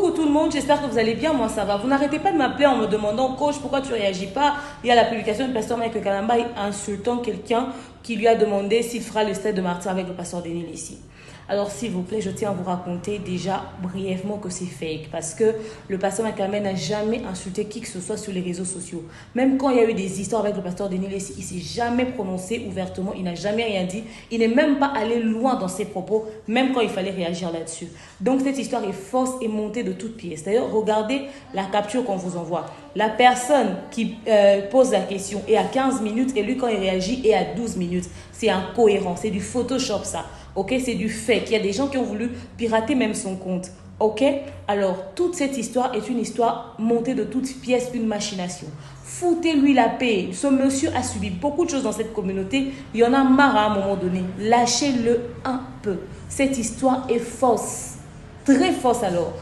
Coucou tout le monde, j'espère que vous allez bien, moi ça va. Vous n'arrêtez pas de m'appeler en me demandant, coach, pourquoi tu ne réagis pas? Il y a la publication de pasteur Michael Kalamba insultant quelqu'un qui lui a demandé s'il fera le stade de martyr avec le pasteur Denis ici. Alors s'il vous plaît, je tiens à vous raconter déjà brièvement que c'est fake parce que le pasteur Michael Kalamba n'a jamais insulté qui que ce soit sur les réseaux sociaux. Même quand il y a eu des histoires avec le pasteur Denis ici, il ne s'est jamais prononcé ouvertement, il n'a jamais rien dit. Il n'est même pas allé loin dans ses propos, même quand il fallait réagir là-dessus. Donc cette histoire est fausse et montée de toutes pièces. D'ailleurs, regardez la capture qu'on vous envoie. La personne qui pose la question est à 15 minutes et lui, quand il réagit, est à 12 minutes. C'est incohérent, c'est du Photoshop ça. Ok, c'est du fake. Il y a des gens qui ont voulu pirater même son compte. Ok, alors toute cette histoire est une histoire montée de toutes pièces, une machination. Foutez-lui la paix. Ce monsieur a subi beaucoup de choses dans cette communauté. Il y en a marre à un moment donné. Lâchez-le un peu. Cette histoire est fausse. Très fausse alors.